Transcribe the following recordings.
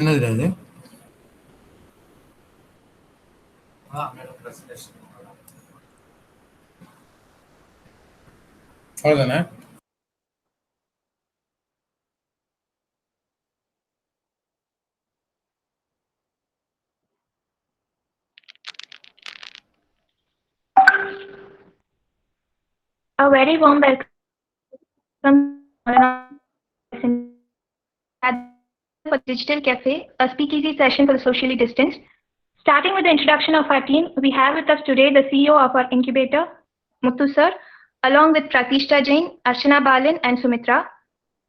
ఉన్నది అది ಹೌದಣ್ಣ. A very warm welcome for Digital Cafe, a speakeasy session for the socially distanced. Starting with the introduction of our team, we have with us today the CEO of our incubator, Muthu sir, along with Pratishtha Jain, Archana Balan, and Sumitra.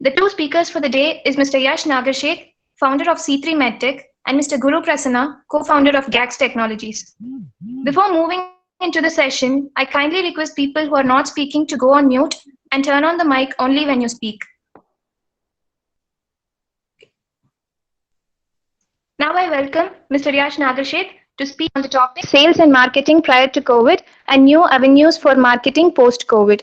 The two speakers for the day is Mr. Yash Nagarsheth, founder of C3 MedTech, and Mr. Guru Prasanna, co-founder of Gax Technologies. Before moving into the session, I kindly request people who are not speaking to go on mute and turn on the mic only when you speak. Now I welcome Mr. Yash Nagarsheth to speak on the topic sales and marketing prior to COVID and new avenues for marketing post-COVID.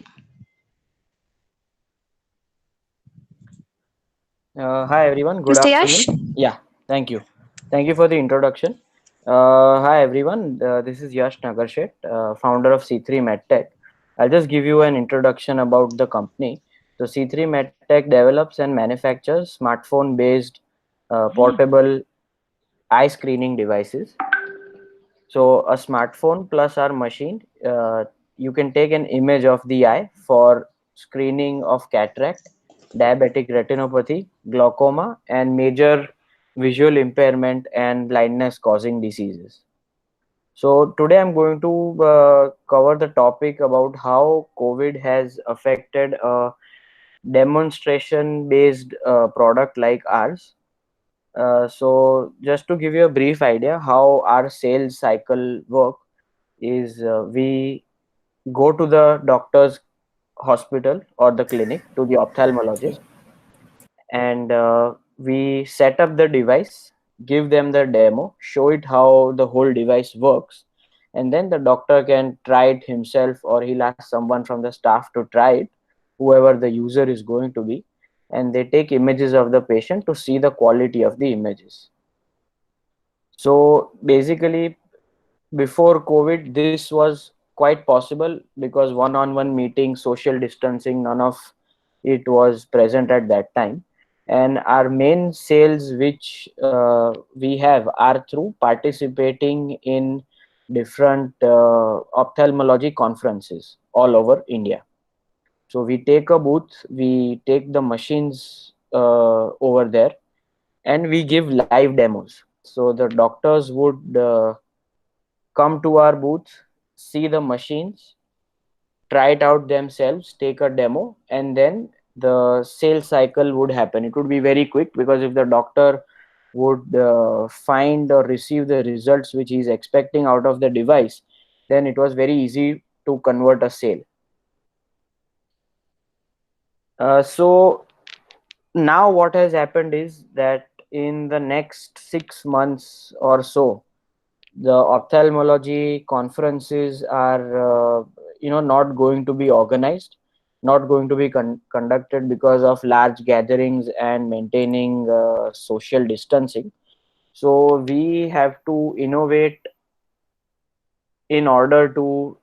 Hi everyone, good Mr. afternoon. Yash? Yeah, thank you. Thank you for the introduction. Hi everyone, this is Yash Nagarsheth, founder of C3 MedTech. I'll just give you an introduction about the company. So C3 MedTech develops and manufactures smartphone-based portable eye screening devices. So a smartphone plus our machine, you can take an image of the eye for screening of cataract, diabetic retinopathy, glaucoma, and major visual impairment and blindness causing diseases. So today I'm going to cover the topic about how COVID has affected a demonstration based product like ours. So just to give you a brief idea how our sales cycle work is, we go to the doctor's hospital or the clinic, to the ophthalmologist, and we set up the device, give them the demo, show it how the whole device works, and then the doctor can try it himself, or he'll ask someone from the staff to try it, whoever the user is going to be, and they take images of the patient to see the quality of the images. So basically, before COVID, this was quite possible because one-on-one meeting, social distancing, none of it was present at that time. And our main sales, which we have, are through participating in different ophthalmology conferences all over India. So we take a booth, we take the machines over there, and we give live demos. So the doctors would come to our booth, see the machines, try it out themselves, take a demo, and then the sales cycle would happen. It would be very quick because if the doctor would find or receive the results which he is expecting out of the device, then it was very easy to convert a sale. So now what has happened is that in the next 6 months or so, the ophthalmology conferences are not going to be organized, not going to be conducted because of large gatherings and maintaining social distancing. So we have to innovate in order to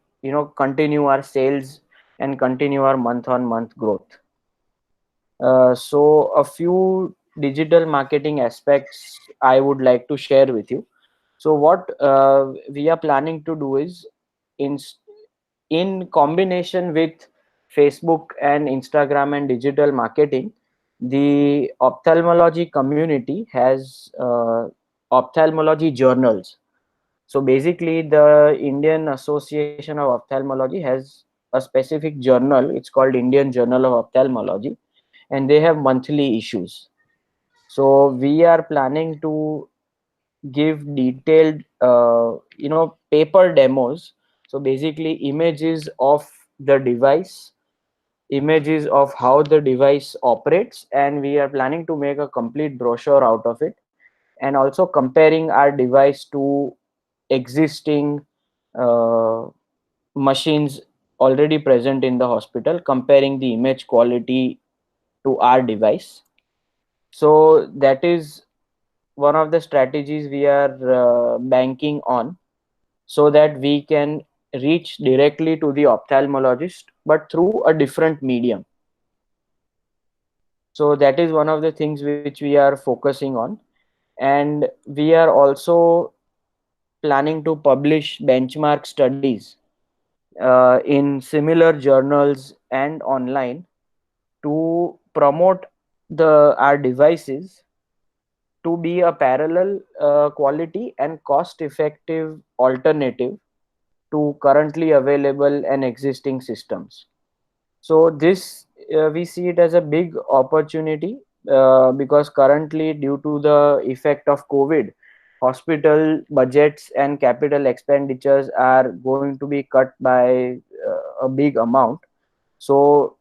continue our sales and continue our month on month growth. So a few digital marketing aspects I would like to share with you. So what we are planning to do is, in in combination with Facebook and Instagram and digital marketing, the ophthalmology community has ophthalmology journals. So basically, the Indian Association of Ophthalmology has a specific journal. It's called Indian Journal of Ophthalmology, and they have monthly issues. So we are planning to give detailed paper demos. So basically images of the device, images of how the device operates, and we are planning to make a complete brochure out of it, and also comparing our device to existing uh, machines already present in the hospital, comparing the image quality to our device. So that is one of the strategies we are banking on, so that we can reach directly to the ophthalmologist, but through a different medium. So that is one of the things which we are focusing on. And we are also planning to publish benchmark studies in similar journals and online to promote our devices to be a parallel quality and cost effective alternative to currently available and existing systems. So this we see it as a big opportunity, because currently, due to the effect of COVID, hospital budgets and capital expenditures are going to be cut by a big amount. So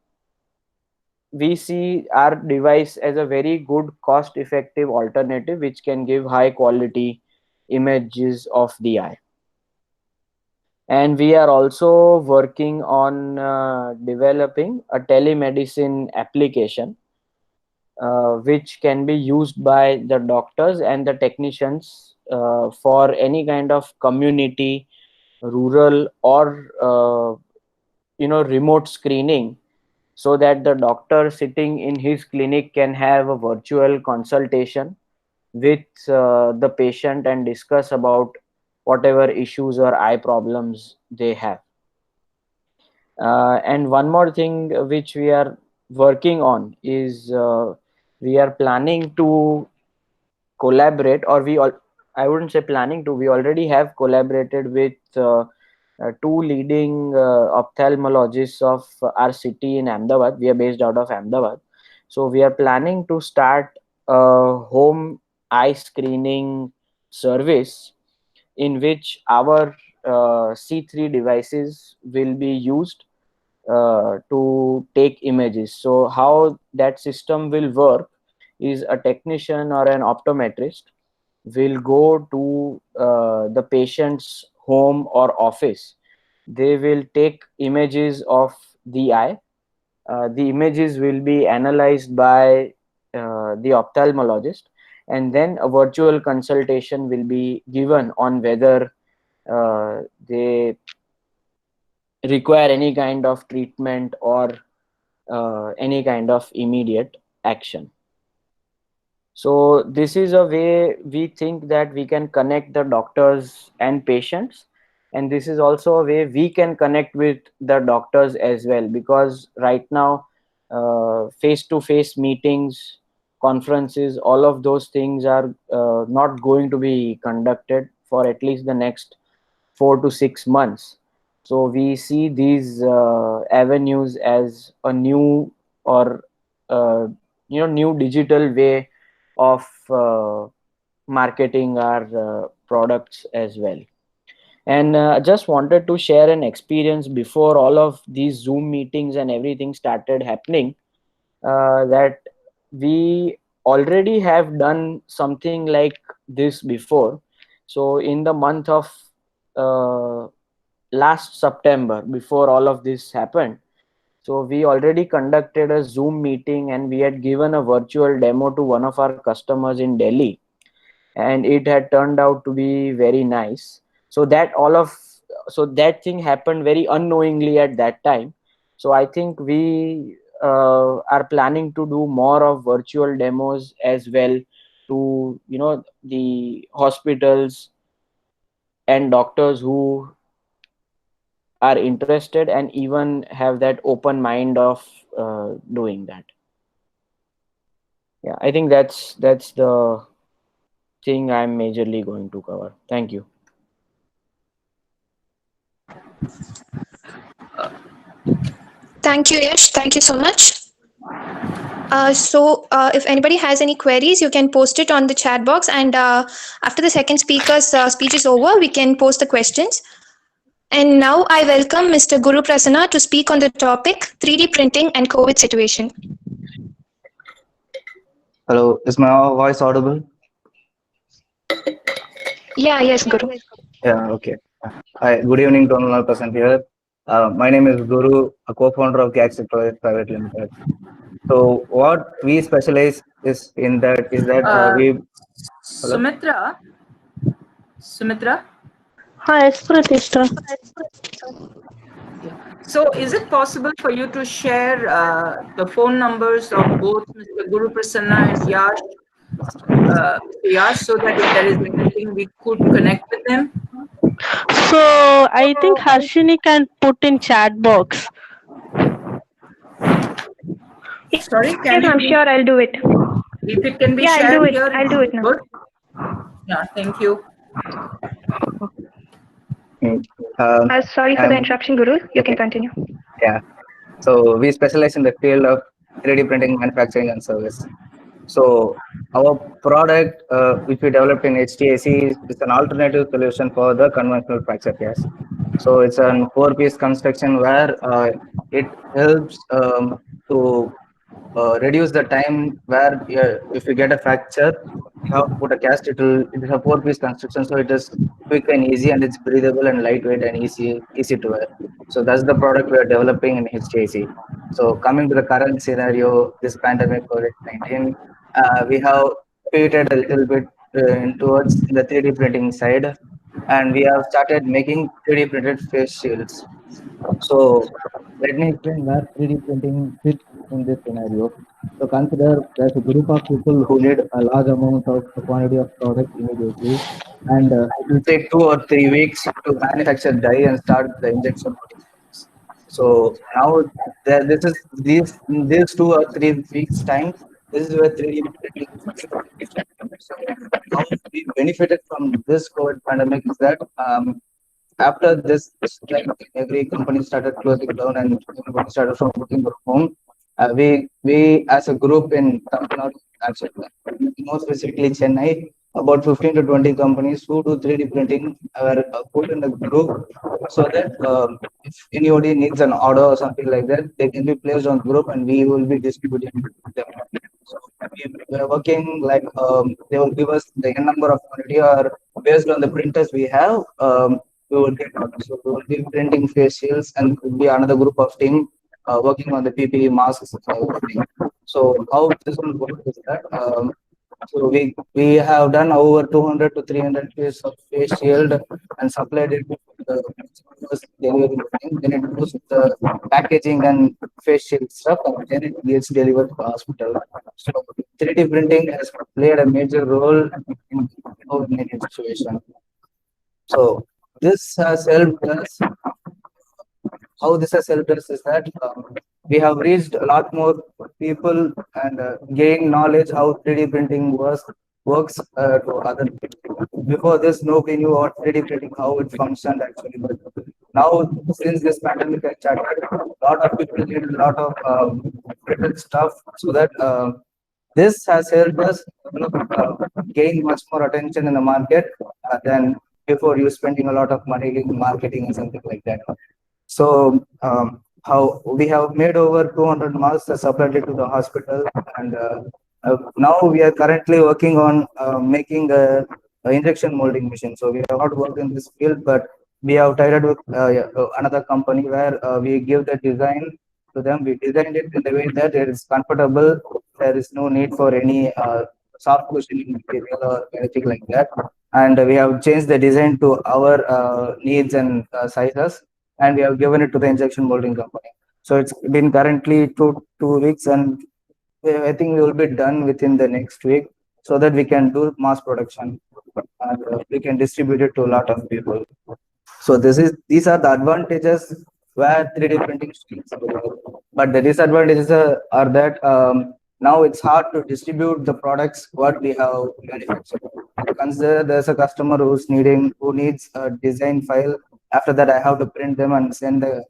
we see our device as a very good cost effective alternative which can give high quality images of the eye. And we are also working on developing a telemedicine application, which can be used by the doctors and the technicians for any kind of community, rural, or remote screening, so that the doctor sitting in his clinic can have a virtual consultation with the patient and discuss about whatever issues or eye problems they have. And one more thing which we are working on is we are planning to collaborate, or I wouldn't say planning to, we already have collaborated with two leading ophthalmologists of our city in Ahmedabad. We are based out of Ahmedabad. So we are planning to start a home eye screening service in which our C3 devices will be used to take images. So how that system will work is a technician or an optometrist will go to the patient's home or office. They will take images of the eye. The images will be analyzed by the ophthalmologist, and then a virtual consultation will be given on whether they require any kind of treatment or any kind of immediate action. So this is a way we think that we can connect the doctors and patients, and this is also a way we can connect with the doctors as well, because right now face-to-face meetings, conferences, all of those things are not going to be conducted for at least the next 4 to 6 months. So we see these avenues as a new, or new digital way of marketing our products as well. And just wanted to share an experience before all of these Zoom meetings and everything started happening, that we already have done something like this before. So in the month of uh, last September, before all of this happened, so we already conducted a Zoom meeting and we had given a virtual demo to one of our customers in Delhi, and it had turned out to be very nice. So that thing happened very unknowingly at that time. So I think we are planning to do more of virtual demos as well, to the hospitals and doctors who are interested and even have that open mind of doing that. Yeah, I think that's the thing I'm majorly going to cover. Thank you. Thank you, Yash. Thank you so much. If anybody has any queries, you can post it on the chat box, and after the second speaker's speech is over, we can post the questions. And now I welcome Mr. Guru Prasanna to speak on the topic 3D printing and COVID situation. Hello, is my voice audible? Yeah, yes, Guru. Yeah, okay. Hi, good evening to all present here. My name is Guru, a co-founder of Galaxy Private Limited. So what we specialize is in that is that we Hello? Sumitra? Hi, it's Pratishtha. So is it possible for you to share the phone numbers of both Mr. Guru Prasanna and Yash, so that if there is anything we could connect with them? So I think Harshini can put in chat box. Sorry, Yes, can I'm you, sure I'll do it. if it can be Yeah, I'll shared do it. here? I'll do it now. Good. Yeah, thank you. Sorry for the interruption, Guru. You can Okay. continue. Yeah. So we specialize in the field of 3D printing, manufacturing, and service. So our product, which we developed in HTAC, is an alternative solution for the conventional fracture cast. So it's a four-piece construction where it helps to reduce the time where if you get a fracture, you have to put a cast. It is a four-piece construction, so it is quick and easy, and it's breathable and lightweight and easy to wear. So that's the product we are developing in HTAC. So coming to the current scenario, this pandemic COVID-19, we have pivoted a little bit towards the 3D printing side, and we have started making 3D printed face shields. So let me explain where 3D printing fits in this scenario. So consider there's a group of people who need a large amount of quantity of product immediately, and it will take 2 or 3 weeks to manufacture dye and start the injection. So now this is these 2 or 3 weeks time. This is where 3D printing. So how we benefited from this COVID pandemic is that after this, like every company started closing down and everybody started from working from home. We as a group in Tamil Nadu, actually, more specifically Chennai, about 15 to 20 companies who do 3D printing were put in the group so that if anybody needs an order or something like that, they can be placed on group and we will be distributing them. So we are working like they will give us the n number of quantity or based on the printers we have. We will get orders. So we will be printing face shields and could be another group of team working on the PPE masks. So how this will work is that so we have done over 200 to 300 pieces of face shield and supplied it to the delivery team. Then it goes with the packaging and face shield stuff, and then it gets delivered to the hospital. So 3D printing has played a major role in COVID-19 situation. So this has helped us. How this has helped us is that we have reached a lot more people and gained knowledge how 3D printing works to other people. Before this, nobody knew what 3D printing, how it functioned actually. But now, since this pandemic has started, a lot of people need a lot of printed stuff so that this has helped us gain much more attention in the market than before you spending a lot of money in marketing and something like that. So how we have made over 200 masks supplied it to the hospital, and now we are currently working on making a injection molding machine. So we have not worked in this field, but we have tied up with another company where we give the design to them. We designed it in the way that it is comfortable. There is no need for any soft cushioning material or anything like that. And we have changed the design to our needs and sizes, and we have given it to the injection molding company. So it's been currently two weeks, and I think we will be done within the next week, so that we can do mass production and we can distribute it to a lot of people. So these are the advantages where 3D printing is available. But the disadvantages are that now it's hard to distribute the products what we have manufactured. Consider there's a customer who needs a design file. After that, I have to print them and send the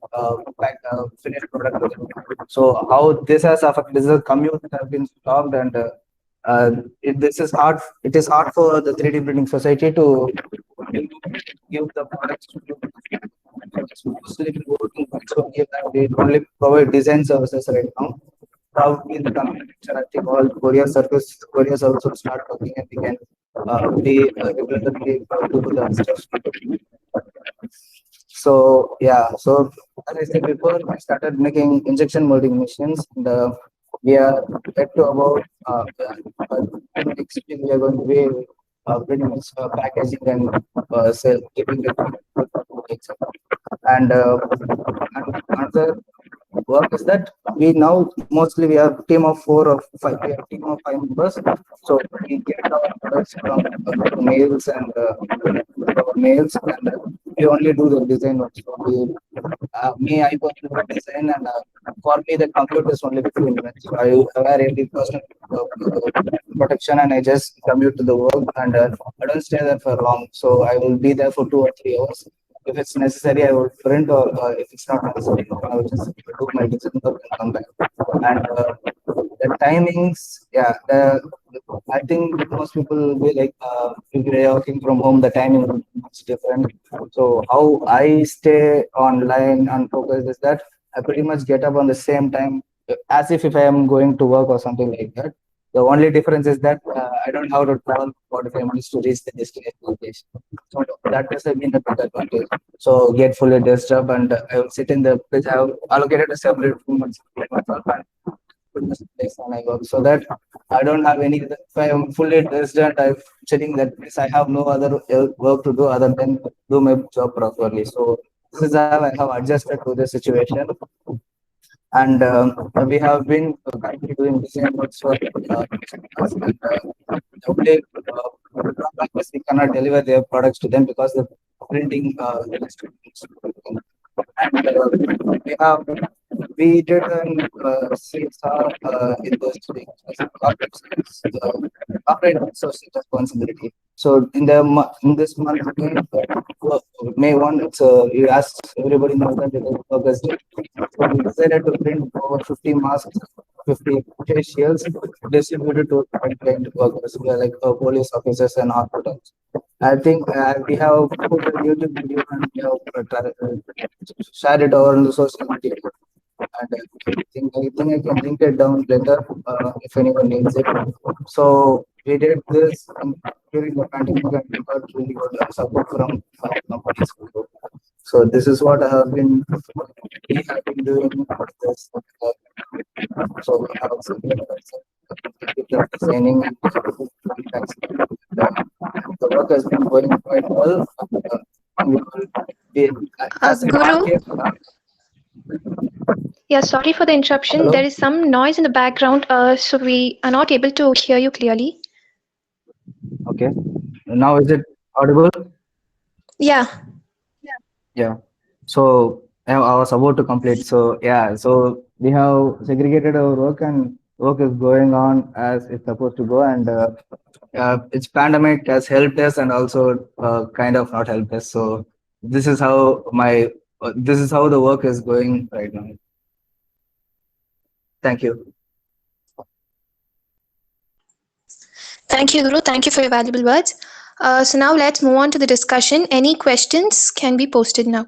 finished product to them. So how this has affected, this is a commute that has been stopped, and this is hard. It is hard for the 3D printing society to give the products to you. They only provide design services right now. Probably in the coming future, I think all couriers also start working, and we can be regularly to the stuff. So yeah, so as I said before, I started making injection molding machines. And, we are at to about next week we are going to be pretty much packaging and sell, giving it, etc. And another work is that we now mostly we have team of 4 or 5, we have team of 5 members. So we get our products from mails and mails, and we only do the design work. So me, I go into the design, and for me the computer is only 15 minutes. So I wear every personal protection, and I just commute to the work, and I don't stay there for long. So I will be there for 2 or 3 hours. If it's necessary, I will print, or if it's not necessary, I will just do my design work and come back. And the timings, yeah, I think most people will be like, if they are working from home, the timing will be much different. So how I stay online and focused is that I pretty much get up on the same time, as if I am going to work or something like that. The only difference is that I don't have to travel 45 minutes to reach the destination location. So that has been a big advantage. So get fully dressed up, and I will sit in the place. I have allocated a separate room and myself, and put the place and I work, so that I don't have any. If I am fully dressed and I'm sitting in that place, I have no other work to do other than do my job properly. So this is how I have adjusted to the situation. And we have been currently doing design works for only we cannot deliver their products to them because the printing and we did an CSR in those things, corporate social responsibility. So in in this month again, May 1, it's you asked everybody knows that it is August. So we decided to print over 50 masks, 50 face shields distributed to frontline workers, we are like police officers and hospitals. I think we have put a YouTube video and we have shared it over on the social media. And I think I can link it down later if anyone needs it. So we did this during the pandemic, and we got really good support from companies. So this is what we have been doing this. So we have some designing and the work has been going quite well. We will be, as a Guru? market, Yeah, sorry for the interruption. Hello? There is some noise in the background, so we are not able to hear you clearly. Okay. Now is it audible? Yeah. Yeah. So I was about to complete. So yeah, so we have segregated our work, and work is going on as it's supposed to go. And it's pandemic has helped us, and also kind of not helped us. So this is how this is how the work is going right now. Thank you. Thank you, Guru. Thank you for your valuable words. So now let's move on to the discussion. Any questions can be posted now.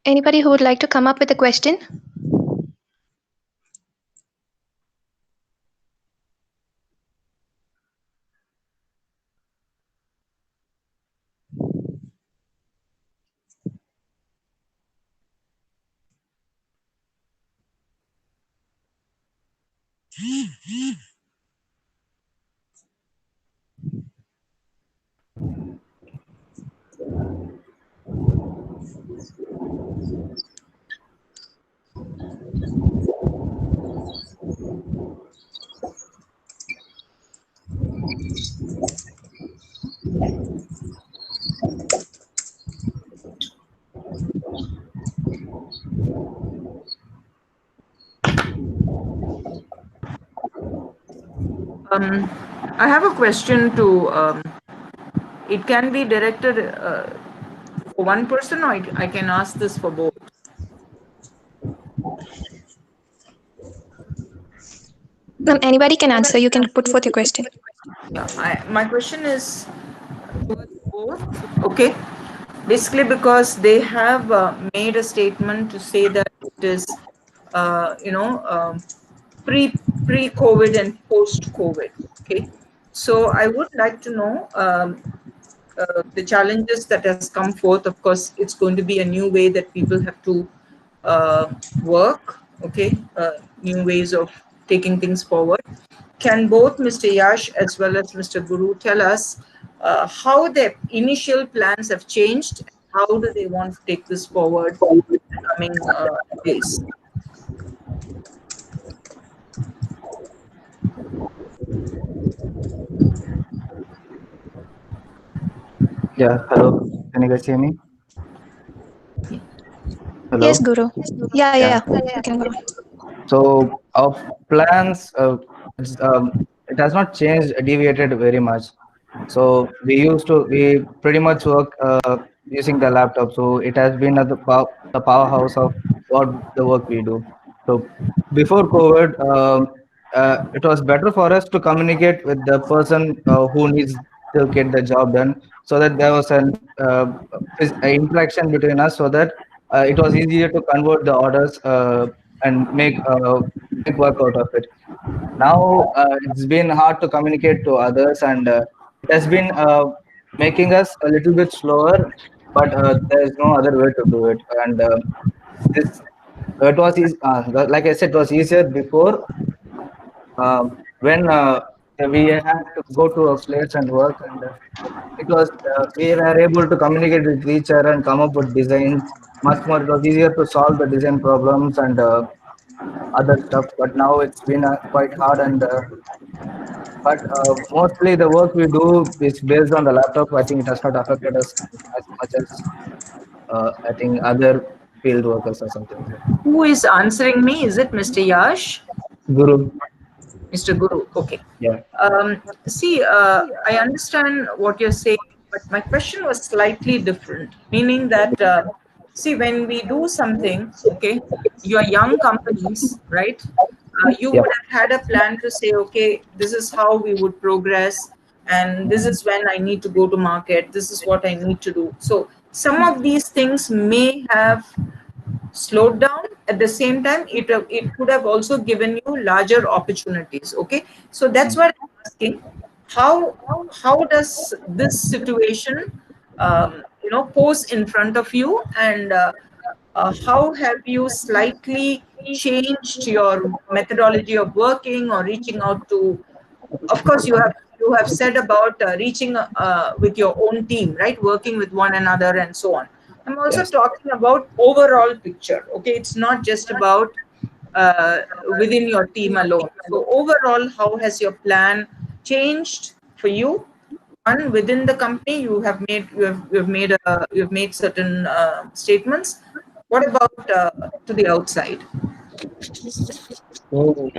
Anybody who would like to come up with a question? I have a question to, it can be directed for one person, or I can ask this for both. Anybody can answer. You can put forth your question. Yeah, my question is towards both. Okay. Basically, because they have made a statement to say that it is, pre-COVID and post-COVID. Okay. So I would like to know the challenges that has come forth. Of course, it's going to be a new way that people have to work. Okay, new ways of taking things forward. Can both Mr. Yash as well as Mr. Guru tell us how their initial plans have changed? How do they want to take this forward in the coming days? Yeah, hello. Can you guys hear me? Yes, Hello. Guru. Yeah, Yeah. yeah, you can go. So our plans, it has not changed, deviated very much. So we pretty much work using the laptop. So it has been at the powerhouse of what the work we do. So before COVID, it was better for us to communicate with the person who needs to get the job done, so that there was an interaction between us, so that it was easier to convert the orders and make work out of it. Now it's been hard to communicate to others, and it has been making us a little bit slower, but there is no other way to do it. And this it was like I said, it was easier before, when we had to go to a place and work, and it was we were able to communicate with each other and come up with designs much more. It was easier to solve the design problems and other stuff, but now it's been quite hard. And but mostly the work we do is based on the laptop. I think it has not affected us as much as I think other field workers or something like that. Who is answering me? Is it Mr. Yash? Guru. Mr. Guru. Okay. Yeah. See, I understand what you're saying, but my question was slightly different, meaning that, see, when we do something, okay, your young companies, right? You Yeah. would have had a plan to say, okay, this is how we would progress, and this is when I need to go to market, this is what I need to do. So, some of these things may have slowed down. At the same time, it could have also given you larger opportunities. Okay, so that's what I'm asking. How does this situation pose in front of you, and how have you slightly changed your methodology of working or reaching out to, of course you have said about reaching with your own team, right, working with one another and so on. I'm also Yes. talking about overall picture. Okay, it's not just about uh, within your team alone. So overall, how has your plan changed for you? One, within the company, you have made certain statements. What about to the outside? So,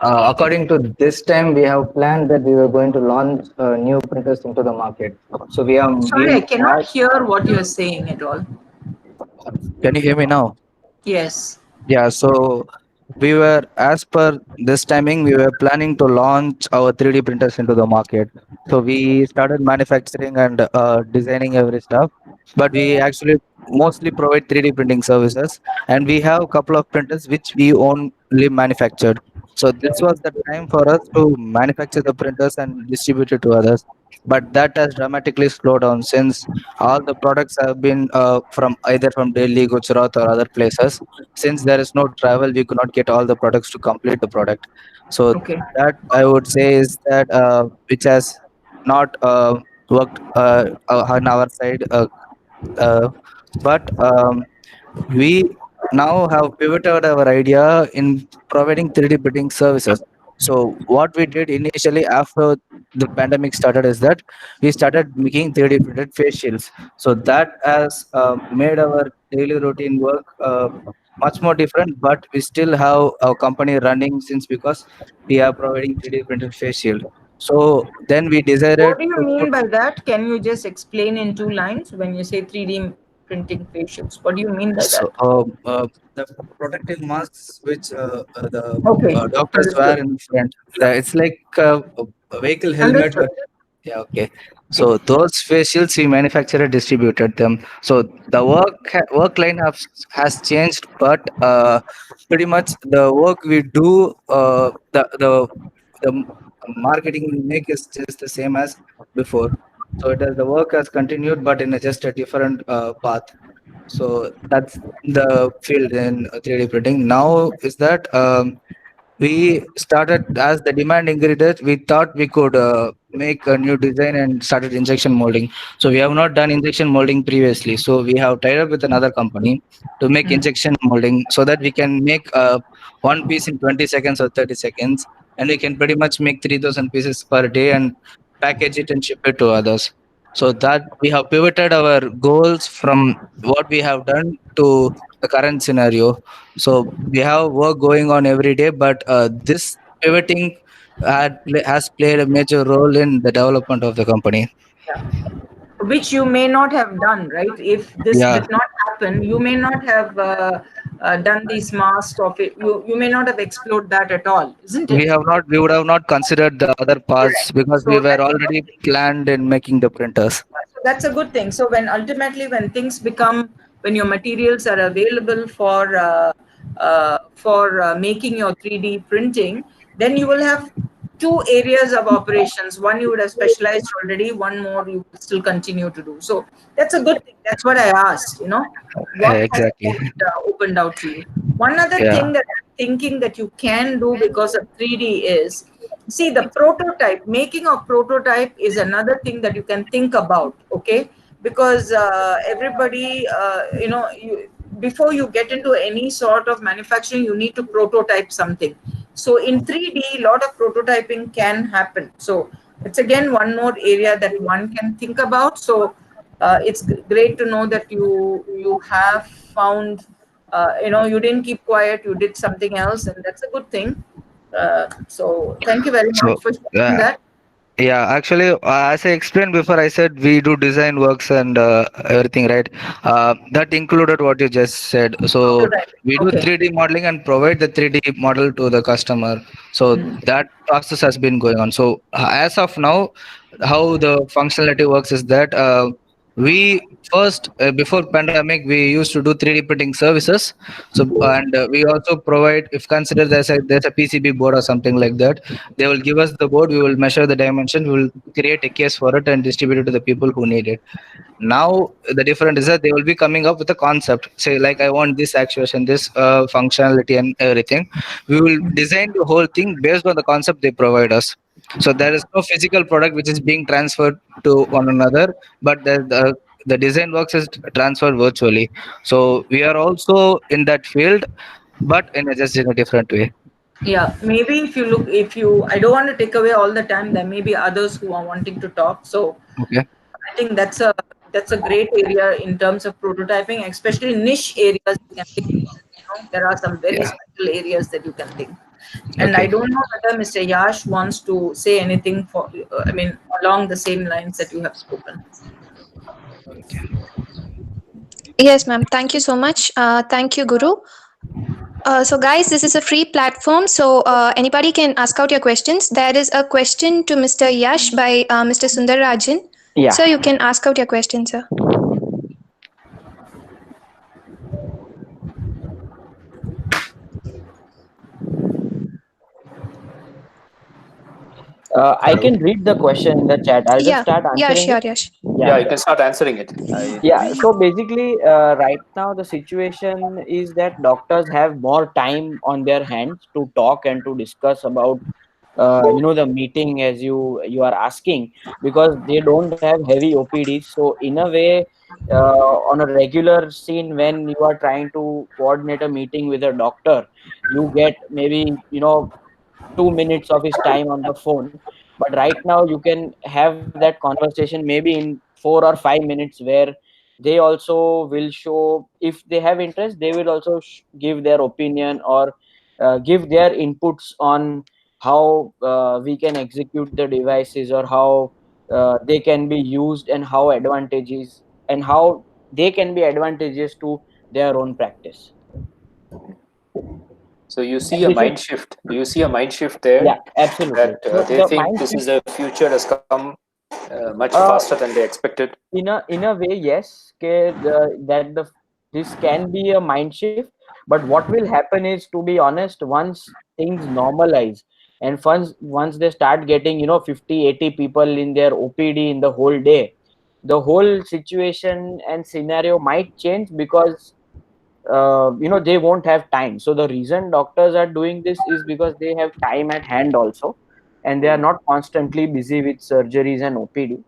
according to this time, we have planned that we were going to launch new printers into the market. So we have Sorry, I been. cannot hear what you're saying at all. Can you hear me now? Yes. Yeah. So we were, as per this timing, we were planning to launch our 3D printers into the market. So we started manufacturing and designing every stuff, but we actually mostly provide 3D printing services, and we have a couple of printers which we only manufactured. So this was the time for us to manufacture the printers and distribute it to others. But that has dramatically slowed down, since all the products have been from either from Delhi, Gujarat, or other places. Since there is no travel, we could not get all the products to complete the product. So Okay. that, I would say, is that which has not worked on our side, uh, but we now have pivoted our idea in providing 3D printing services. So what we did initially after the pandemic started is that we started making 3D printed face shields. So that has made our daily routine work much more different, but we still have our company running, since because we are providing 3D printed face shield. So then we decided What do you to mean put. by that? Can you just explain in two lines when you say 3D printing facials? What do you mean by So, that? the protective masks which the Okay, doctors wear understood. in front, it's like a vehicle helmet, Understood. but yeah, okay. Okay. So those face shields we manufacturer distributed them. So the work line has changed, but pretty much the work we do, the marketing make is just the same as before. So it has, the work has continued, but in just a different path. So that's the field in 3D printing. Now is that we started as the demand increased, we thought we could make a new design and started injection molding. So we have not done injection molding previously. So we have tied up with another company to make injection molding so that we can make one piece in 20 seconds or 30 seconds. And we can pretty much make 3,000 pieces per day and package it and ship it to others. So that we have pivoted our goals from what we have done to the current scenario. So we have work going on every day, but this pivoting has played a major role in the development of the company. Yeah. Which you may not have done, right? If this Yeah, did not happen, you may not have done these masks of it. You may not have explored that at all, isn't it? we would have not considered the other Correct. parts because we So were that's a good already thing. planned in making the printers. So that's a good thing. So when ultimately when things become, when your materials are available for making your 3D printing, then you will have two areas of operations. One you would have specialized already, one more you will still continue to do. So that's a good thing. That's what I asked, what has Exactly. opened out to you. One other Yeah. thing that I'm thinking that you can do because of 3D is, see, the prototype, making a prototype is another thing that you can think about, okay? Because everybody, before you get into any sort of manufacturing, you need to prototype something. So in 3D, a lot of prototyping can happen. So it's again one more area that one can think about. So it's great to know that you have found, you didn't keep quiet, you did something else, and that's a good thing. So thank you very So much for sharing yeah, that. yeah, actually, as I explained before, I said we do design works and everything, right? That included what you just said. So Prototyping. we do Okay. 3D modeling and provide the 3D model to the customer. So that process has been going on. So as of now, how the functionality works is that we first, before pandemic, we used to do 3D printing services. So and we also provide, if consider there's a PCB board or something like that, they will give us the board, we will measure the dimension, we will create a case for it and distribute it to the people who need it. Now the difference is that they will be coming up with a concept, say like I want this actuation, this functionality and everything. We will design the whole thing based on the concept they provide us. So there is no physical product which is being transferred to one another, but the design works is transferred virtually. So we are also in that field, but just in a different way. Yeah, maybe if you look, if you, I don't want to take away all the time. There may be others who are wanting to talk. So Okay. I think that's a great area in terms of prototyping, especially niche areas. You can think, there are some very Yeah. special areas that you can think. And I Okay. don't know whether Mr. Yash wants to say anything for, I mean, along the same lines that you have spoken. Yes, ma'am. Thank you so much. Thank you, Guru. So, guys, this is a free platform, so anybody can ask out your questions. There is a question to Mr. Yash by Mr. Sundar Rajan. Yeah. So, you can ask out your question, sir. I can read the question in the chat. I'll just Yeah, start yeah, answering sure, it. Yash. Yeah, you can start answering it. Yeah. So basically, right now the situation is that doctors have more time on their hands to talk and to discuss about, the meeting as you are asking, because they don't have heavy OPDs. So in a way, on a regular scene, when you are trying to coordinate a meeting with a doctor, you get maybe 2 minutes of his time on the phone. But right now you can have that conversation maybe in 4 or 5 minutes, where they also will show, if they have interest, they will also give their opinion, or give their inputs on how we can execute the devices, or how they can be used, and how advantages, and how they can be advantageous to their own practice. So you see And a this is, mind shift. Do you see a mind shift there yeah, absolutely. that So they the think mind this shift, is the future has come much uh, faster than they expected? in a way, yes, this can be a mind shift. But what will happen is, to be honest, once things normalize, and once they start getting 50-80 people in their OPD in the whole day, the whole situation and scenario might change, because they won't have time. So the reason doctors are doing this is because they have time at hand also, and they are not constantly busy with surgeries and OPD.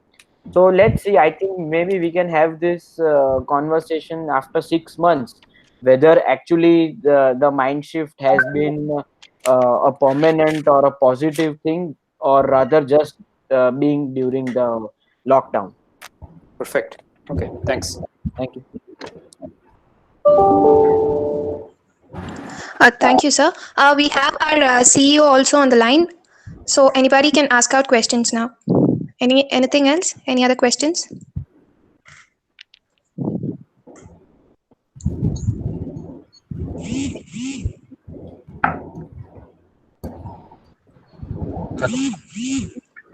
So let's see, I think maybe we can have this conversation after 6 months, whether actually the mind shift has been a permanent or a positive thing, or rather just being during the lockdown. Perfect. Okay, thanks. Thank you. Thank you, sir. We have our CEO also on the line, so anybody can ask out questions now. Anything else? Any other questions?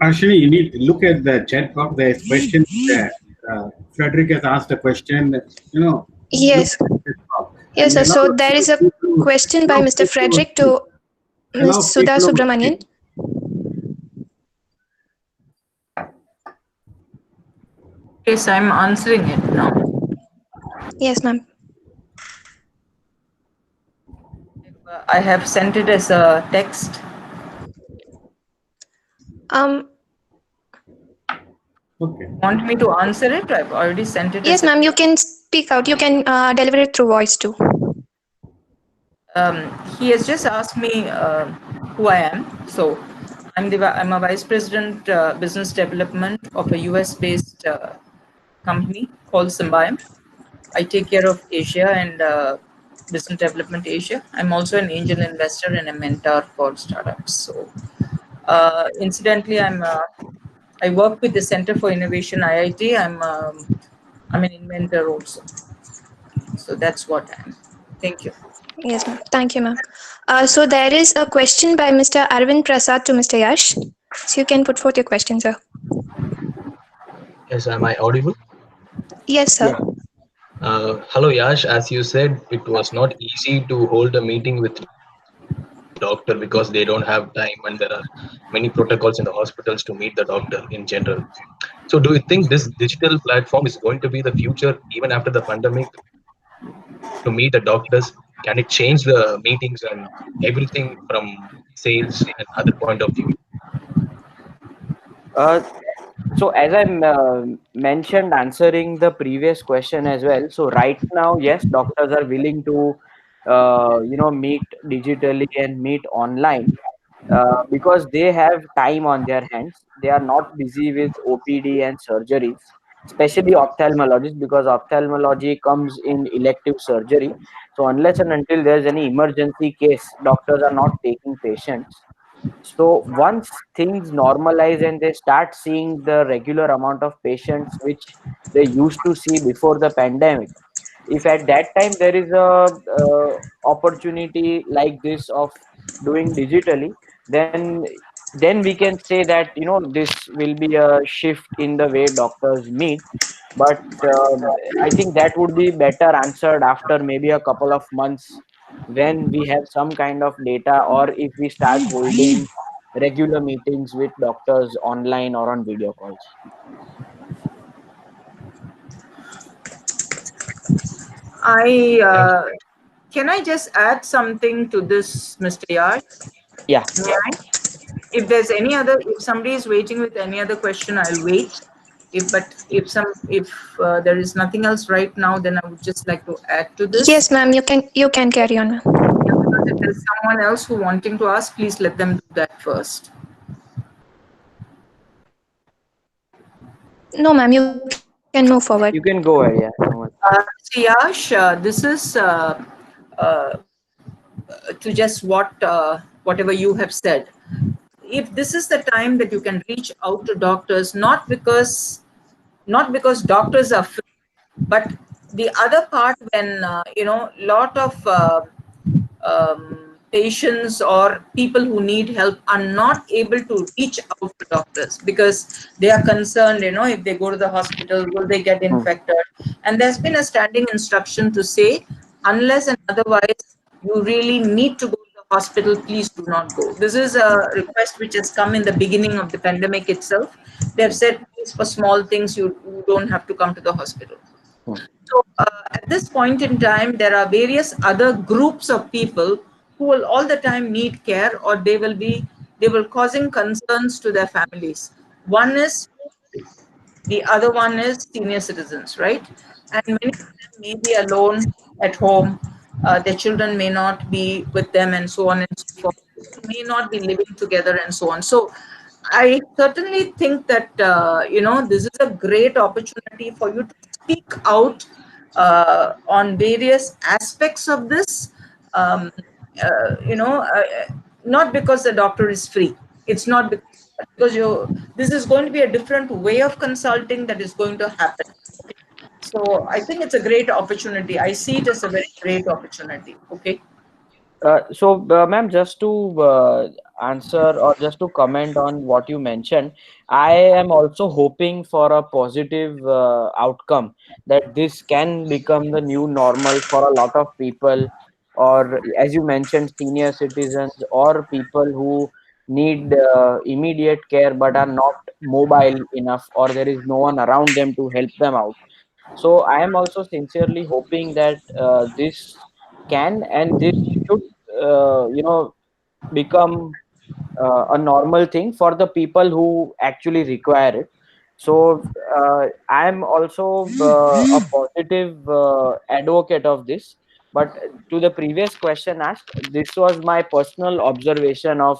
Actually, you need to look at the chat box. There's questions there. Frederick has asked a question. Yes. Yes, sir. So there is a question by Mr. Frederick to Ms. Sudha Subramanian. Yes, I'm answering it now. Yes, ma'am. I have sent it as a text. Okay. Want me to answer it? I've already sent it. Yes, ma'am. You can speak out. You can deliver it through voice too. He has just asked me who I am. So I'm a vice president business development of a US-based company called Symbiome. I take care of Asia and business development Asia. I'm also an angel investor and a mentor for startups. So incidentally, I work with the Center for Innovation IIT. I'm an inventor also. So that's what I am. Thank you. Yes, ma'am. Thank you, ma'am. So there is a question by Mr. Arvind Prasad to Mr. Yash. So you can put forth your question, sir. Yes, am I audible? Yes, sir. Hello, Yash. As you said, it was not easy to hold a meeting with doctor because they don't have time, and there are many protocols in the hospitals to meet the doctor in general. So do you think this digital platform is going to be the future even after the pandemic to meet the doctors? Can it change the meetings and everything from sales and other point of view? So as I mentioned answering the previous question as well, so right now, yes, doctors are willing to meet digitally and meet online, because they have time on their hands. They are not busy with OPD and surgeries, especially ophthalmologists, because ophthalmology comes in elective surgery. So unless and until there's any emergency case, doctors are not taking patients. So once things normalize and they start seeing the regular amount of patients which they used to see before the pandemic, if at that time there is a opportunity like this of doing digitally, then we can say that this will be a shift in the way doctors meet. But I think that would be better answered after maybe a couple of months, when we have some kind of data, or if we start holding regular meetings with doctors online or on video calls. Can I just add something to this, Mr. Yash? Yeah. If somebody is waiting with any other question, I'll wait. If there is nothing else right now, then I would just like to add to this. Yes, ma'am. You can carry on, ma'am. Because if there's someone else who wanting to ask, please let them do that first. No, ma'am. You can move forward. You can go ahead. Yeah. Yash, this is to just whatever you have said. If this is the time that you can reach out to doctors, not because doctors are free, but the other part when lot of patients or people who need help are not able to reach out to doctors because they are concerned, if they go to the hospital, will they get infected? And there's been a standing instruction to say, unless and otherwise you really need to go to the hospital, please do not go. This is a request which has come in the beginning of the pandemic itself. They have said, please, for small things, you don't have to come to the hospital. So at this point in time, there are various other groups of people who will all the time need care, or they will causing concerns to their families. One is, the other one is senior citizens, right? And many of them may be alone at home. Their children may not be with them, and so on and so forth. May not be living together, and so on. So, I certainly think that this is a great opportunity for you to speak out on various aspects of this. Um, not because the doctor is free. It's not because this is going to be a different way of consulting that is going to happen. So I think it's a great opportunity. I see it as a very great opportunity. Okay. Ma'am, just to answer or just to comment on what you mentioned, I am also hoping for a positive outcome, that this can become the new normal for a lot of people, or as you mentioned, senior citizens or people who need immediate care but are not mobile enough, or there is no one around them to help them out. So I am also sincerely hoping that this can and this should, become a normal thing for the people who actually require it. So I am also a positive advocate of this. But to the previous question asked, this was my personal observation of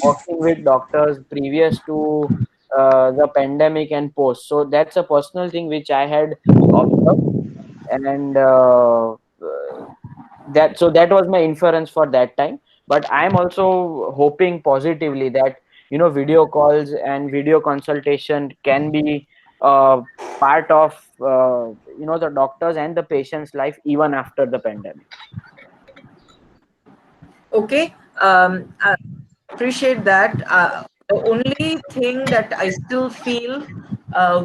working with doctors previous to the pandemic and post. So that's a personal thing which I had observed, and that was my inference for that time. But I'm also hoping positively that video calls and video consultation can be part of the doctors and the patient's life even after the pandemic. Okay. I appreciate that. The only thing that I still feel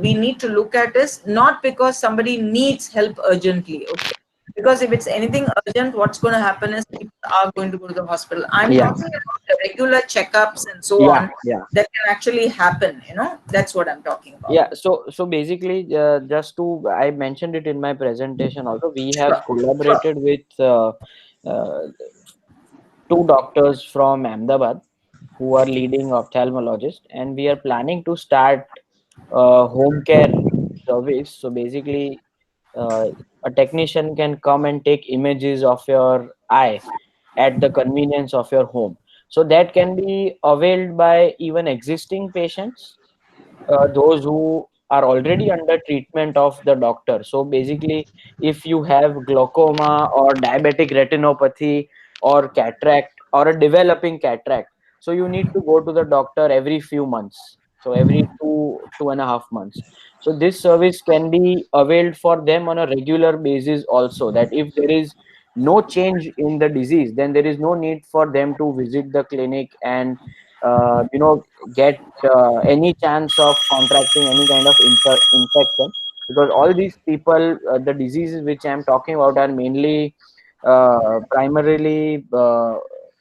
we need to look at is not because somebody needs help urgently. Okay. Because if it's anything urgent, what's going to happen is people are going to go to the hospital. I'm talking about the regular checkups and so on that can actually happen. That's what I'm talking about. Yeah. So basically, just to, I mentioned it in my presentation also, we have collaborated with two doctors from Ahmedabad who are leading ophthalmologists, and we are planning to start home care service. So basically, a technician can come and take images of your eye at the convenience of your home. So that can be availed by even existing patients, those who are already under treatment of the doctor. So basically, if you have glaucoma or diabetic retinopathy or cataract or a developing cataract, so you need to go to the doctor every few months, so every 2.5 months. So this service can be availed for them on a regular basis also, that if there is no change in the disease, then there is no need for them to visit the clinic and get any chance of contracting any kind of infection, because all these people, the diseases which I'm talking about are mainly primarily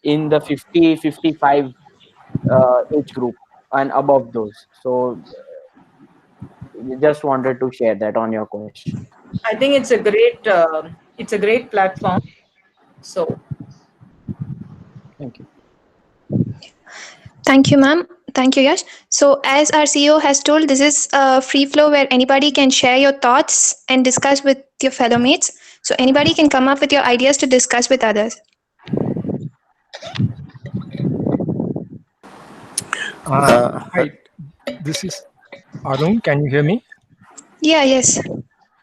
in the 50-55 age group and above those. So just wanted to share that on your question. I think it's a great platform. So Thank you. Thank you, ma'am. Thank you, Yash. So, as our CEO has told, this is a free flow where anybody can share your thoughts and discuss with your fellow mates. So, anybody can come up with your ideas to discuss with others. Hi, this is Arun. Can you hear me? Yeah, yes.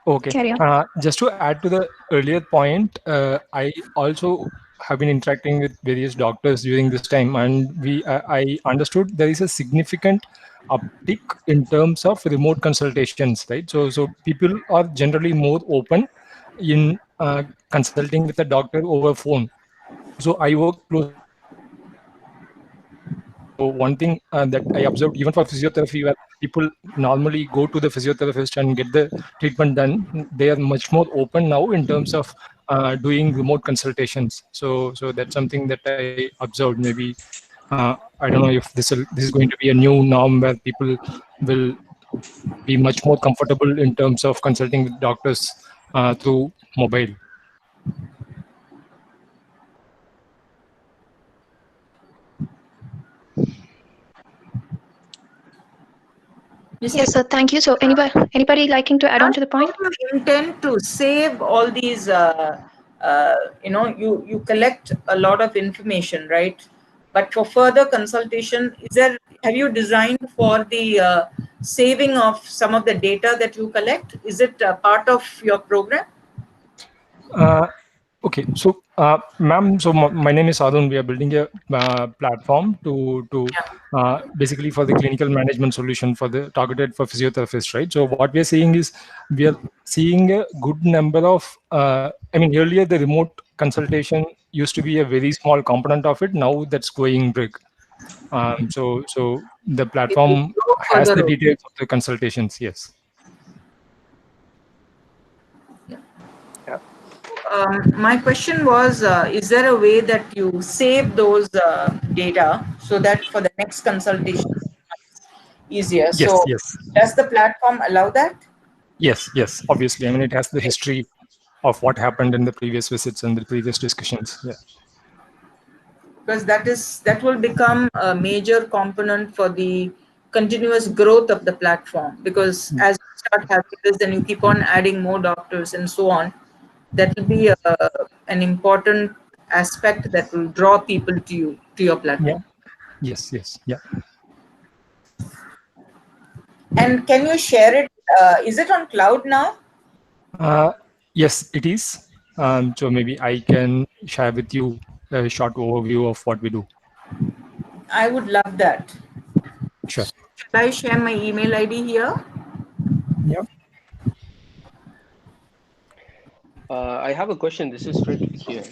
Okay. Carry on. Just to add to the earlier point, I also have been interacting with various doctors during this time, and I understood there is a significant uptick in terms of remote consultations, right? So people are generally more open in consulting with a doctor over phone. So I work close. So one thing that I observed, even for physiotherapy, where people normally go to the physiotherapist and get the treatment done, they are much more open now in terms of doing remote consultations. So that's something that I observed. Maybe I don't know if this is going to be a new norm where people will be much more comfortable in terms of consulting with doctors through mobile. Yes, sir. Thank you. So anybody liking to add on to the point? How do you intend to save all these? You collect a lot of information, right? But for further consultation, have you designed for the saving of some of the data that you collect? Is it part of your program? Okay, so ma'am, so my name is Arun. We are building a platform to basically for the clinical management solution for the targeted for physiotherapists, right? So what we are seeing is we are seeing a good number of. I mean, earlier the remote consultation used to be a very small component of it. Now that's going big. So the platform has the details of the consultations. Yes. My question was, is there a way that you save those data so that for the next consultation it's easier? Yes, So yes. does the platform allow that? Yes, obviously. I mean, it has the history of what happened in the previous visits and the previous discussions. Yeah. Because that will become a major component for the continuous growth of the platform. Because as you start having this, then you keep on adding more doctors and so on. That will be an important aspect that will draw people to your platform. Yeah. Yes. Yeah. And can you share it? Is it on cloud now? Yes, it is. So maybe I can share with you a short overview of what we do. I would love that. Sure. Should I share my email ID here? Yeah. I have a question. This is Frederick here.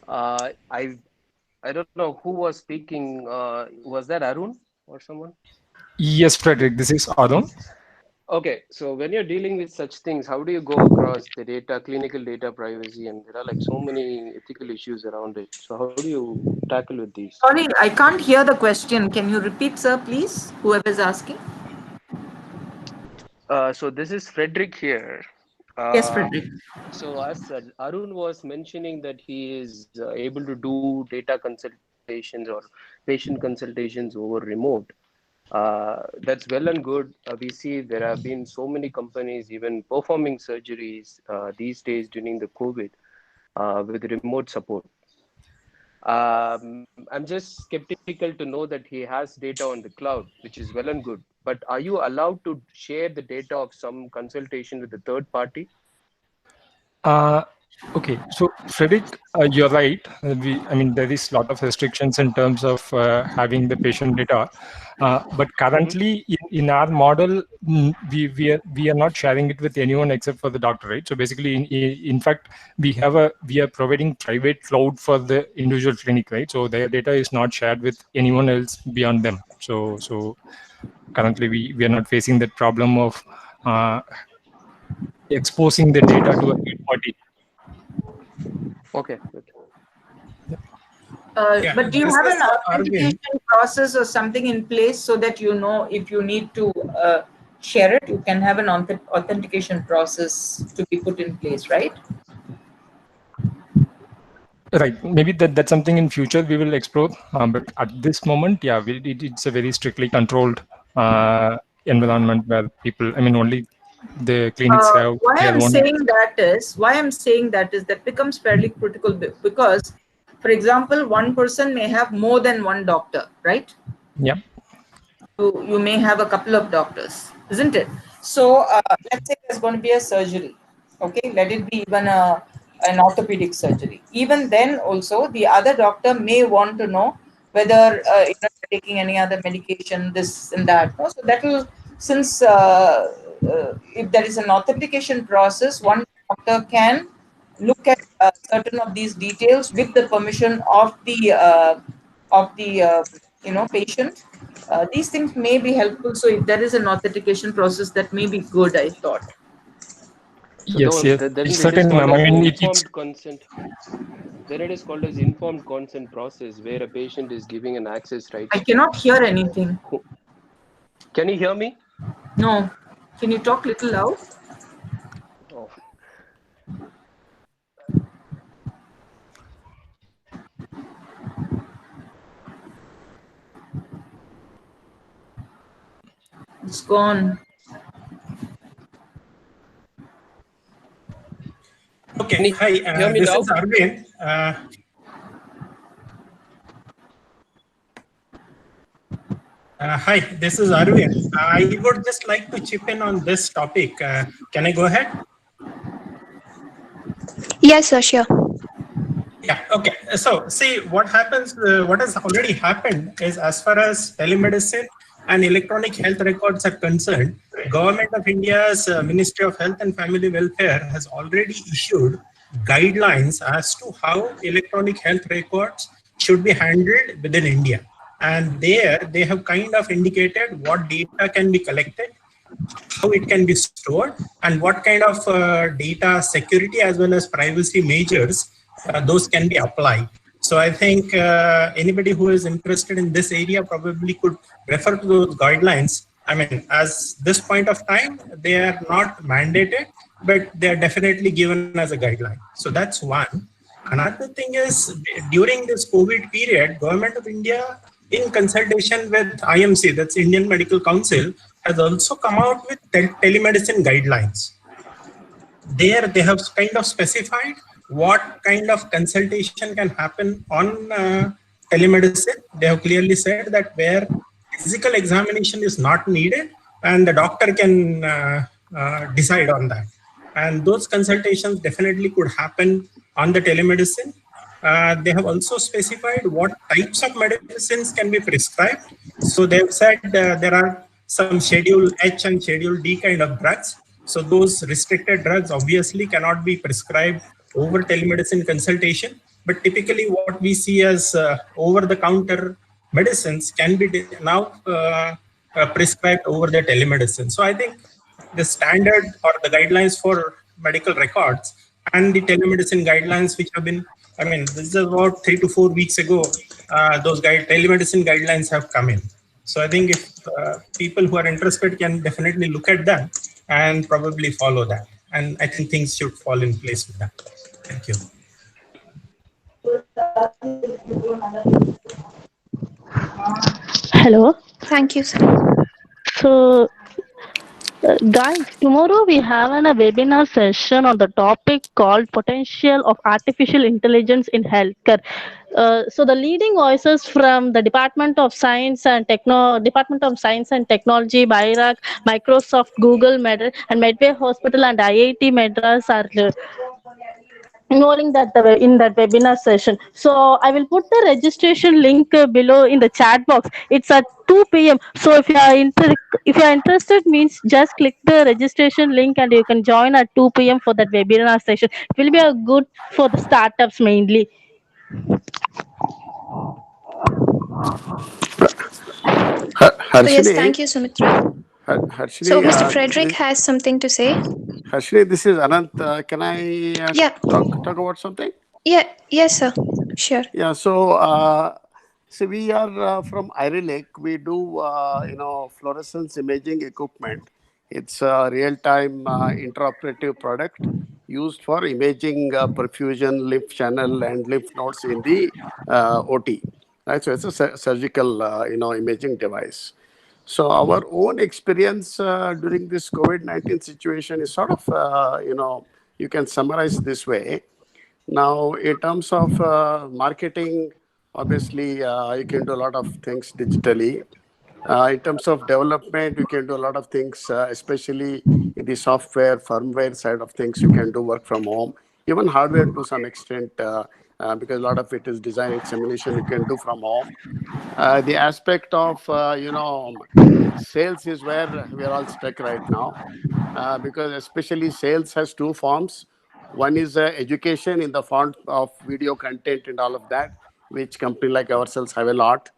I don't know who was speaking. Was that Arun or someone? Yes, Frederick. This is Arun. Okay, so when you're dealing with such things, how do you go across the data, clinical data privacy, and there are like so many ethical issues around it. So how do you tackle with these? Sorry, I can't hear the question. Can you repeat, sir, please? Whoever is asking. So this is Frederick here. Yes, Frederick. So as Arun was mentioning that he is able to do data consultations or patient consultations over remote. That's well and good. We see there have been so many companies even performing surgeries these days during the COVID with remote support. I'm just skeptical to know that he has data on the cloud, which is well and good. But are you allowed to share the data of some consultation with the third party? Okay, so Frederick, you're right. I mean, there is a lot of restrictions in terms of having the patient data, but currently in our model, we are not sharing it with anyone except for the doctor, right? So basically, in fact, we are providing private cloud for the individual clinic, right? So their data is not shared with anyone else beyond them. So currently, we are not facing that problem of exposing the data to a third party. Okay. But do you have an authentication process or something in place so that you know if you need to share it, you can have an authentication process to be put in place, right? Right. Maybe that's something in future we will explore. But at this moment, yeah, it's a very strictly controlled environment where people, I mean, only the clinics have. Why I'm saying that is that becomes fairly critical because, for example, one person may have more than one doctor, right? Yeah. You may have a couple of doctors, isn't it? So let's say there's going to be a surgery. Okay, let it be even an orthopedic surgery. Even then, also the other doctor may want to know whether you're taking any other medication, this and that. No? So that will, since if there is an authentication process, one doctor can look at certain of these details with the permission of the patient. These things may be helpful. So if there is an authentication process, that may be good, I thought. So Yes, yes. then It's it is certain. called I as mean, it's informed consent. Then it is called as informed consent process where a patient is giving an access I rights to. cannot hear anything. Can you hear me? No. Can you talk little loud? Oh. It's gone. Okay, hi, hear me this now? is Arvind. Hi, this is Arvind. I would just like to chip in on this topic. Can I go ahead? Yes, sir, sure. Yeah, okay. So, see, what happens, what has already happened is, as far as telemedicine and electronic health records are concerned, Government of India's Ministry of Health and Family Welfare has already issued guidelines as to how electronic health records should be handled within India. And there they have kind of indicated what data can be collected, how it can be stored, and what kind of data security as well as privacy measures those can be applied. So I think anybody who is interested in this area probably could refer to those guidelines. I mean, as this point of time, they are not mandated, but they are definitely given as a guideline. So that's one. Another thing is, during this COVID period, Government of India, in consultation with IMC, that's Indian Medical Council, has also come out with telemedicine guidelines. There they have kind of specified what kind of consultation can happen on telemedicine. They have clearly said that where physical examination is not needed and the doctor can decide on that. And those consultations definitely could happen on the telemedicine. They have also specified what types of medicines can be prescribed. So they've said there are some Schedule H and Schedule D kind of drugs. So those restricted drugs obviously cannot be prescribed over telemedicine consultation. But typically what we see as over-the-counter medicines can be now prescribed over the telemedicine. So I think the standard or the guidelines for medical records and the telemedicine guidelines which have been, I mean, this is about 3 to 4 weeks ago, those telemedicine guidelines have come in. So I think if people who are interested can definitely look at them and probably follow that. And I think things should fall in place with that. Thank you. Hello. Thank you, sir. So, guys, tomorrow we have a webinar session on the topic called Potential of Artificial Intelligence in Healthcare. So the leading voices from the Department of Science and Technology, BIRAC, Microsoft, Google, and Medway Hospital and IIT Madras are involving that in that webinar session. So I will put the registration link below in the chat box. It's at 2 p.m. So if you are interested, means just click the registration link and you can join at 2 p.m. for that webinar session. It will be a good for the startups mainly. So yes, Harshini, thank you, Sumitra. Harshini, So Mr. Frederick has something to say. Harshini, this is Anant. Can I Yeah. talk about something? Yeah. Yes, sir. Sure. Yeah. So we are from Irilic. We do fluorescence imaging equipment. It's a real-time interoperative product used for imaging perfusion, lymph channel, and lymph nodes in the OT. Right. So it's a surgical imaging device. So our own experience during this COVID-19 situation is sort of, you can summarize this way. Now, in terms of marketing, obviously, you can do a lot of things digitally. In terms of development, you can do a lot of things, especially in the software, firmware side of things, you can do work from home. Even hardware to some extent, because a lot of it is design and simulation you can do from home. The aspect of, sales is where we are all stuck right now, because especially sales has two forms. One is education in the form of video content and all of that, which company like ourselves have a lot.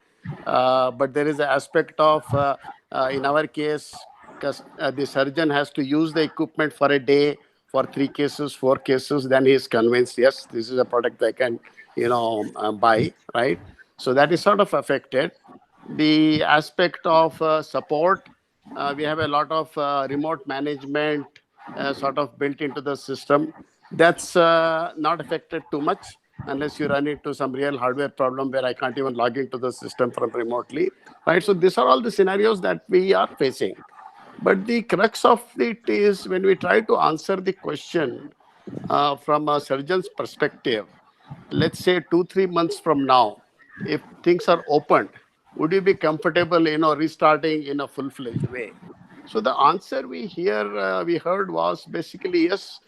But there is an aspect of, in our case, the surgeon has to use the equipment for a day for 3 cases, 4 cases, then he is convinced, yes, this is a product I can, buy, right? So that is sort of affected. The aspect of support, we have a lot of remote management sort of built into the system. That's not affected too much unless you run into some real hardware problem where I can't even log into the system from remotely, right? So these are all the scenarios that we are facing. But the crux of it is when we try to answer the question from a surgeon's perspective, let's say 2-3 months from now, if things are opened, would you be comfortable, restarting in a full-fledged way? So the answer we heard was basically yes.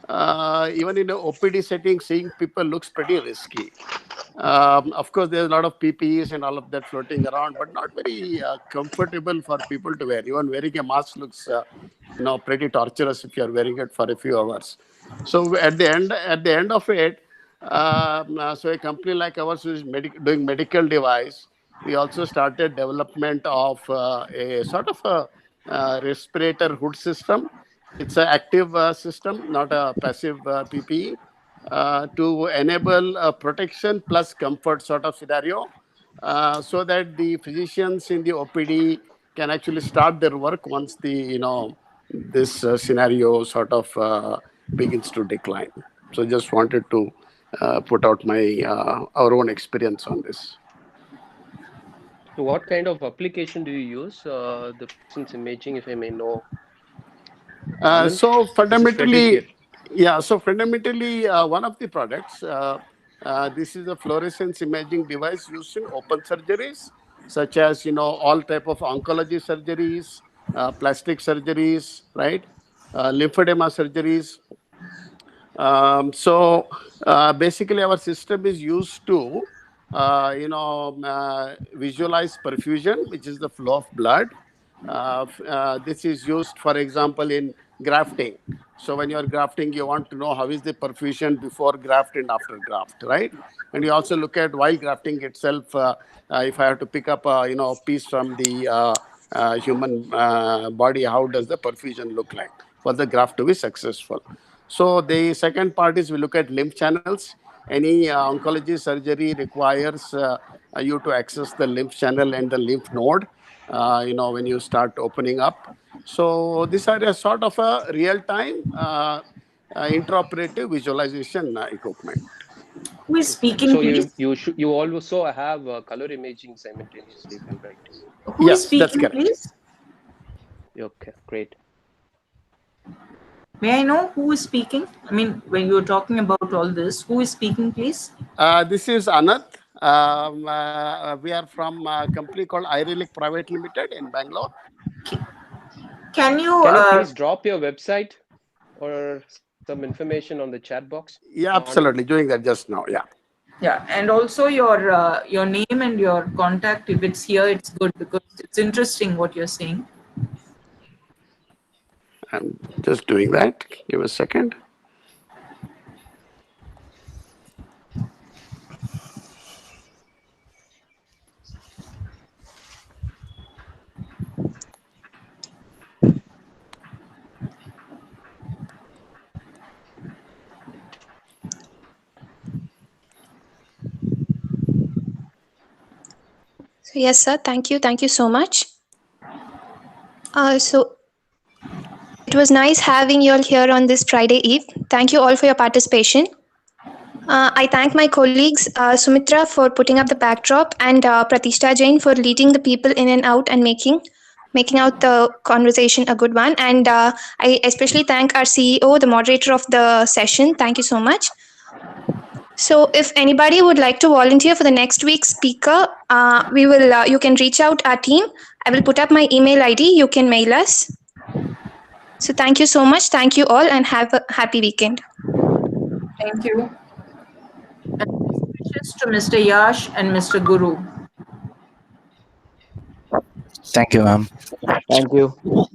Even in an OPD setting, seeing people looks pretty risky. Of course, there's a lot of PPEs and all of that floating around, but not very comfortable for people to wear. Even wearing a mask looks, pretty torturous if you're wearing it for a few hours. So at the end of it, so a company like ours who is doing medical device, we also started development of a sort of a respirator hood system. It's an active system, not a passive PPE, to enable protection plus comfort sort of scenario, so that the physicians in the OPD can actually start their work once the this scenario sort of begins to decline. So just wanted to put out my our own experience on this. What kind of application do you use? The fluorescence imaging, if I may know. So fundamentally, one of the products, this is a fluorescence imaging device used in open surgeries, such as, all type of oncology surgeries, plastic surgeries, right? Lymphedema surgeries. So basically our system is used to, visualize perfusion, which is the flow of blood. This is used, for example, in grafting. So when you're grafting, you want to know how is the perfusion before graft and after graft, right? And you also look at while grafting itself, if I have to pick up a piece from the human body, how does the perfusion look like for the graft to be successful? So the second part is we look at lymph channels. Any oncology surgery requires you to access the lymph channel and the lymph node, when you start opening up. So these are a sort of a real-time intraoperative visualization equipment. Who is speaking, So please? you also have color imaging simultaneously, right? Who Yes, is speaking, that's correct. please? Okay, great. May I know who is speaking? I mean, when you were talking about all this, who is speaking, please? This is Anant. We are from a company called iRelic Private Limited in Bangalore. Can you please drop your website or some information on the chat box? Yeah, absolutely. Doing that just now. Yeah. Yeah, and also your name and your contact. If it's here, it's good because it's interesting what you're saying. I'm just doing that. Give a second. So yes, sir. Thank you. Thank you so much. So it was nice having you all here on this Friday Eve. Thank you all for your participation. I thank my colleagues Sumitra for putting up the backdrop and Pratishta Jain for leading the people in and out and making out the conversation a good one. And I especially thank our CEO, the moderator of the session. Thank you so much. So if anybody would like to volunteer for the next week's speaker, you can reach out our team. I will put up my email ID. You can mail us. So thank you so much. Thank you all and have a happy weekend. Thank you. And best wishes to Mr. Yash and Mr. Guru. Thank you, ma'am. Thank you.